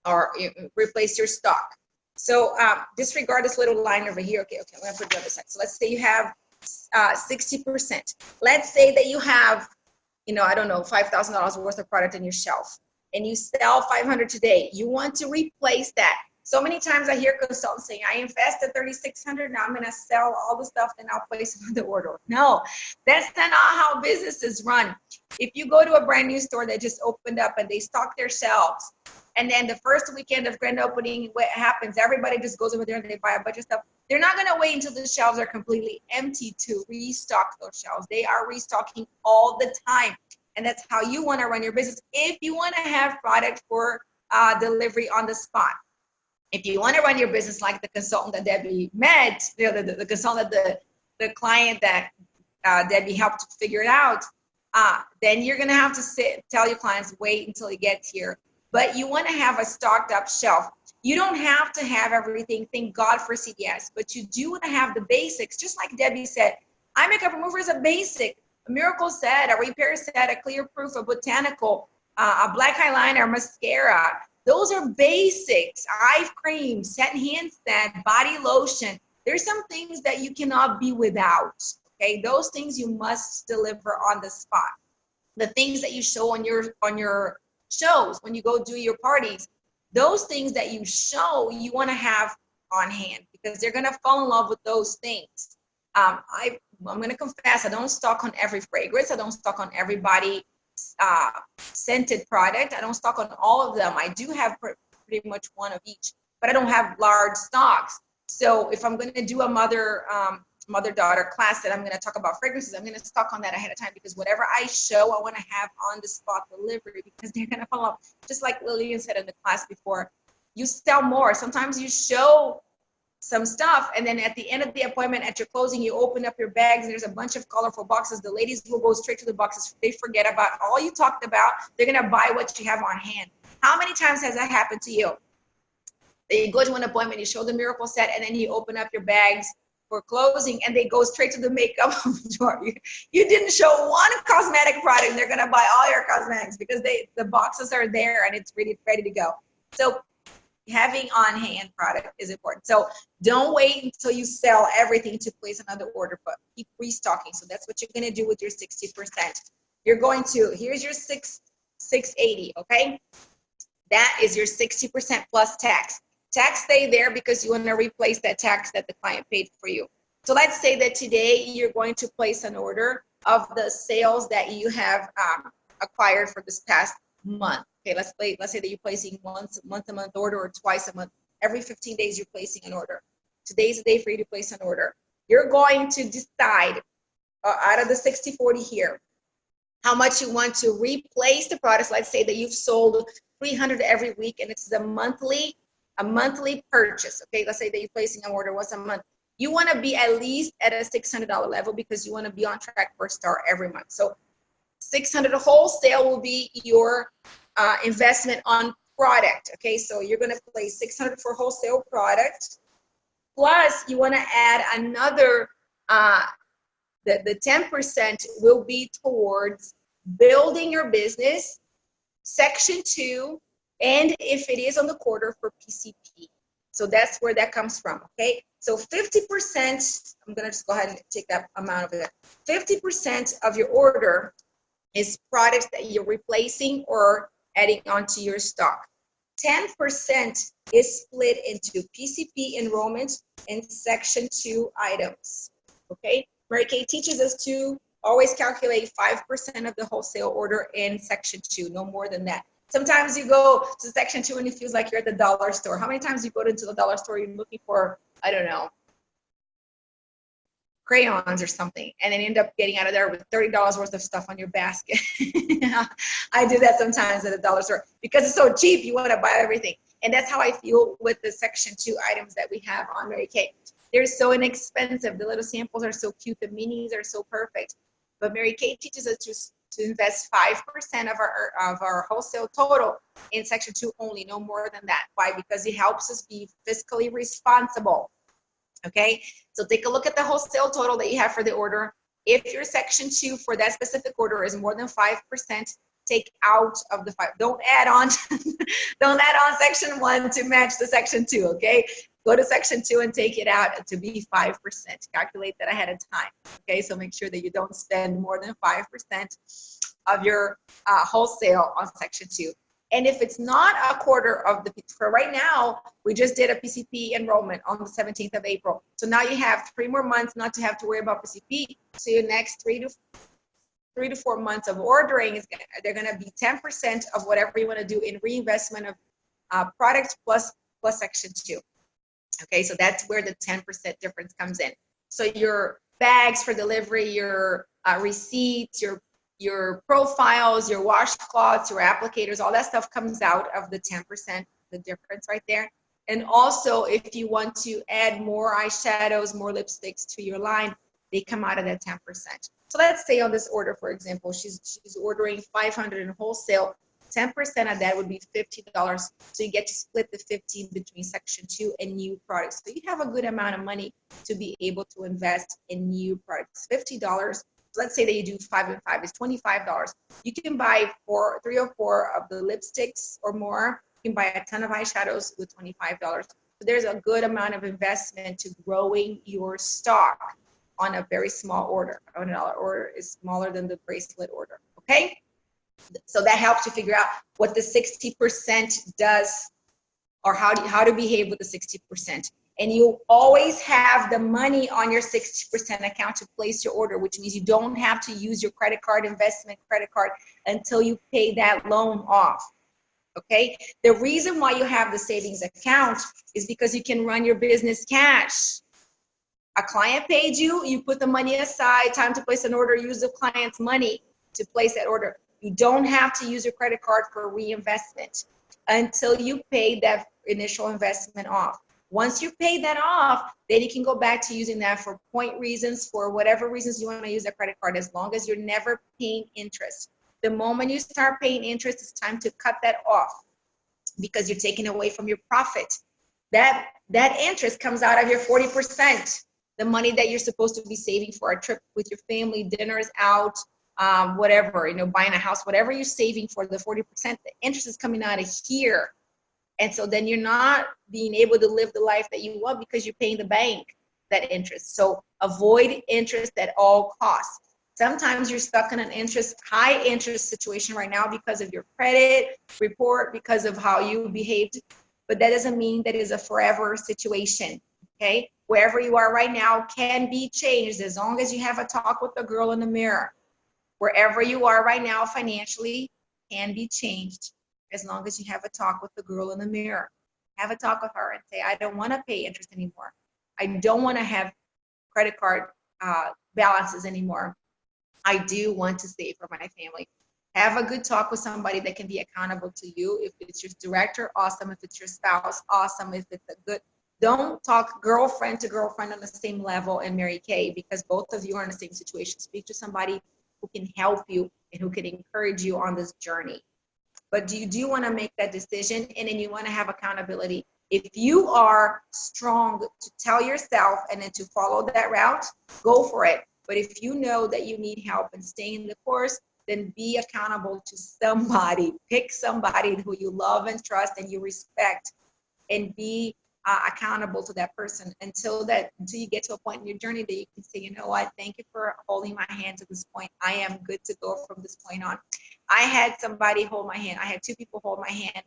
or replace your stock. So disregard this little line over here. Okay, I'm gonna put the other side. So let's say you have 60%. Let's say that you have, I don't know, $5,000 worth of product in your shelf, and you sell 500 today. You want to replace that. So many times I hear consultants saying, I invested 3,600, now I'm gonna sell all the stuff, then I'll place another order. No, that's not how businesses run. If you go to a brand new store that just opened up and they stock their shelves, and then the first weekend of grand opening, what happens? Everybody just goes over there and they buy a bunch of stuff. They're not gonna wait until the shelves are completely empty to restock those shelves. They are restocking all the time. And that's how you wanna run your business if you wanna have product for delivery on the spot. If you wanna run your business like the consultant that Debbie met, the consultant, the client that Debbie helped to figure it out, then you're gonna have to tell your clients, wait until it gets here. But you wanna have a stocked up shelf. You don't have to have everything, thank God for CVS, but you do wanna have the basics. Just like Debbie said, eye makeup remover is a basic. A miracle set, a repair set, a clear proof, a botanical, a black eyeliner, mascara. Those are basics. Eye cream, set handstand, body lotion. There's some things that you cannot be without, okay? Those things you must deliver on the spot. The things that you show on your shows, when you go do your parties, those things that you show, you want to have on hand, because they're going to fall in love with those things. I'm going to confess, I don't stock on every fragrance. I don't stock on everybody scented product. I don't stock on all of them. I do have pretty much one of each, but I don't have large stocks. So if I'm going to do a mother-daughter class that I'm going to talk about fragrances, I'm going to stock on that ahead of time, because whatever I show, I want to have on the spot delivery, because they're going to follow up. Just like Lillian said in the class before, you sell more. Sometimes you show some stuff, and then at the end of the appointment, at your closing, you open up your bags and there's a bunch of colorful boxes. The ladies will go straight to the boxes. They forget about all you talked about. They're going to buy what you have on hand. How many times has that happened to you? You go to an appointment, you show the miracle set, and then you open up your bags for closing, and they go straight to the makeup drawer. You didn't show one cosmetic product, and they're going to buy all your cosmetics, because the boxes are there and it's really ready to go. So having on-hand product is important. So don't wait until you sell everything to place another order, but keep restocking. So that's what you're going to do with your 60%. You're going to, here's your 680, okay? That is your 60% plus tax. Tax stay there because you want to replace that tax that the client paid for you. So let's say that today you're going to place an order of the sales that you have acquired for this past month. Okay, let's say that you're placing once a month order, or twice a month. Every 15 days you're placing an order. Today's the day for you to place an order. You're going to decide out of the 60-40 here, how much you want to replace the products. Let's say that you've sold 300 every week, and it's a monthly purchase. Okay, let's say that you're placing an order once a month. You want to be at least at a $600 level, because you want to be on track for a star every month. So 600 wholesale will be your investment on product. Okay, so you're going to place 600 for wholesale product, plus you want to add another, the 10% will be towards building your business, section 2, and if it is on the quarter, for PCP. So that's where that comes from, okay? So 50%, I'm gonna just go ahead and take that amount of it. 50% of your order is products that you're replacing or adding onto your stock. 10% is split into PCP enrollment and Section 2 items. Okay, Mary Kay teaches us to always calculate 5% of the wholesale order in Section 2, no more than that. Sometimes you go to Section 2 and it feels like you're at the dollar store. How many times you go into the dollar store, you're looking for, I don't know, crayons or something, and then you end up getting out of there with $30 worth of stuff on your basket. I do that sometimes at a dollar store because it's so cheap, you want to buy everything. And that's how I feel with the Section 2 items that we have on Mary Kay. They're so inexpensive. The little samples are so cute. The minis are so perfect. But Mary Kay teaches us to invest 5% of our wholesale total in Section 2 only, no more than that. Why? Because it helps us be fiscally responsible. Okay, so take a look at the wholesale total that you have for the order. If your Section 2 for that specific order is more than 5%, take out of the 5. Don't add on Section 1 to match the Section 2. Okay, go to Section 2 and take it out to be 5%. Calculate that ahead of time. Okay, so make sure that you don't spend more than 5% of your wholesale on Section 2. And if it's not a quarter of the, for right now, we just did a PCP enrollment on the 17th of April. So now you have 3 more months not to have to worry about PCP. So your next 3 to 4 months of ordering, they're gonna be 10% of whatever you wanna do in reinvestment of products plus Section 2. Okay, so that's where the 10% difference comes in. So your bags for delivery, your receipts, your profiles, your washcloths, your applicators, all that stuff comes out of the 10%, the difference right there. And also, if you want to add more eyeshadows, more lipsticks to your line, they come out of that 10%. So let's say on this order, for example, she's ordering 500 in wholesale. 10% of that would be $50. So you get to split the 15 between Section 2 and new products. So you have a good amount of money to be able to invest in new products. $50. Let's say that you do 5 and 5 is $25. You can buy 3 or 4 of the lipsticks or more. You can buy a ton of eyeshadows with $25. So there's a good amount of investment to growing your stock on a very small order. A $1 order is smaller than the bracelet order. Okay, so that helps you figure out what the 60% does, or how to behave with the 60%. And you always have the money on your 60% account to place your order, which means you don't have to use your credit card, investment credit card, until you pay that loan off. Okay? The reason why you have the savings account is because you can run your business cash. A client paid you, you put the money aside, time to place an order, use the client's money to place that order. You don't have to use your credit card for reinvestment until you pay that initial investment off. Once you pay that off, then you can go back to using that for point reasons, for whatever reasons you want to use a credit card, as long as you're never paying interest. The moment you start paying interest, it's time to cut that off because you're taking away from your profit. That interest comes out of your 40%, the money that you're supposed to be saving for a trip with your family, dinners out, whatever, buying a house, whatever you're saving for, the 40%, the interest is coming out of here. And so then you're not being able to live the life that you want because you're paying the bank that interest. So avoid interest at all costs. Sometimes you're stuck in an high interest situation right now because of your credit report, because of how you behaved, but that doesn't mean that is a forever situation, okay? Wherever you are right now can be changed as long as you have a talk with the girl in the mirror. Wherever you are right now financially can be changed as long as you have a talk with the girl in the mirror. Have a talk with her and say, I don't want to pay interest anymore. I don't want to have credit card balances anymore. I do want to save for my family. Have a good talk with somebody that can be accountable to you. If it's your director, awesome. If it's your spouse, awesome. If it's a good, don't talk girlfriend to girlfriend on the same level in Mary Kay, because both of you are in the same situation. Speak to somebody who can help you and who can encourage you on this journey. But you do want to make that decision, and then you want to have accountability. If you are strong to tell yourself and then to follow that route, go for it. But if you know that you need help and stay in the course, then be accountable to somebody. Pick somebody who you love and trust and you respect, and be accountable to that person until you get to a point in your journey that you can say, you know what, thank you for holding my hand to this point. I am good to go from this point on. I had somebody hold my hand. I had two people hold my hand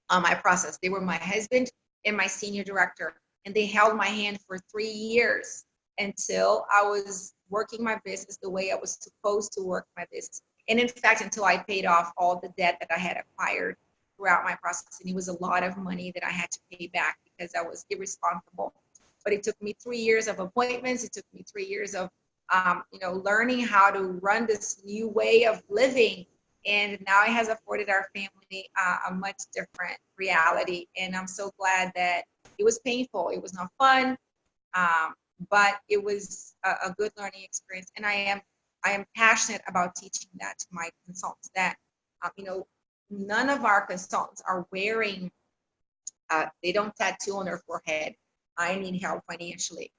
on my process. They were my husband and my senior director, and they held my hand for 3 years until I was working my business the way I was supposed to work my business. And in fact, until I paid off all the debt that I had acquired throughout my process. And it was a lot of money that I had to pay back because I was irresponsible. But it took me 3 years of appointments. It took me 3 years of, learning how to run this new way of living. And now it has afforded our family a much different reality. And I'm so glad that it was painful. It was not fun, but it was a good learning experience. And I am passionate about teaching that to my consultants, that, none of our consultants are wearing, they don't tattoo on their forehead, I need help financially.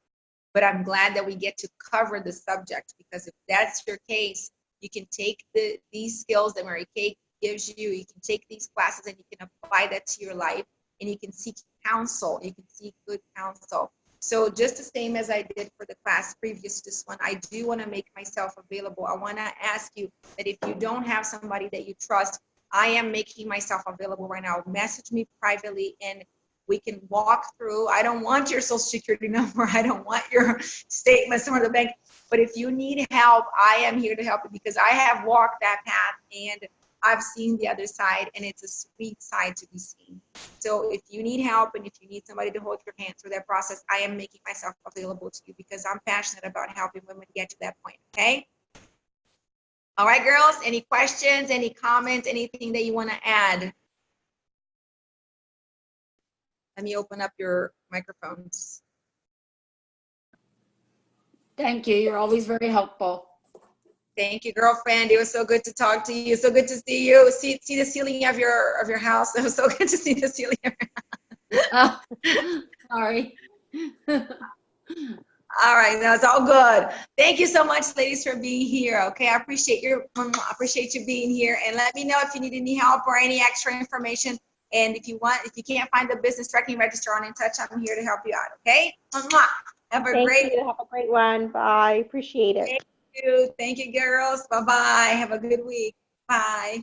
But I'm glad that we get to cover the subject, because if that's your case, you can take these skills that Mary Kay gives you, you can take these classes and you can apply that to your life, and you can seek counsel, you can seek good counsel. So just the same as I did for the class previous to this one, I do want to make myself available. I want to ask you that if you don't have somebody that you trust, I am making myself available right now. Message me privately and we can walk through. I don't want your social security number. I don't want your statements from the bank. But if you need help, I am here to help you, because I have walked that path and I've seen the other side, and it's a sweet side to be seen. So if you need help and if you need somebody to hold your hand through that process, I am making myself available to you, because I'm passionate about helping women get to that point, okay? All right, girls, any questions, any comments, anything that you want to add? Let me open up your microphones. Thank you. You're always very helpful. Thank you, girlfriend. It was so good to talk to you. So good to see you. See the ceiling of your house. It was so good to see the ceiling of your house. Sorry. All right, that's all good. Thank you so much, ladies, for being here. Okay, I appreciate you being here. And let me know if you need any help or any extra information. And if you can't find the business tracking register on In Touch, I'm here to help you out. Okay. Have a great. Have a great one. Bye. Appreciate it. Thank you, girls. Bye bye. Have a good week. Bye.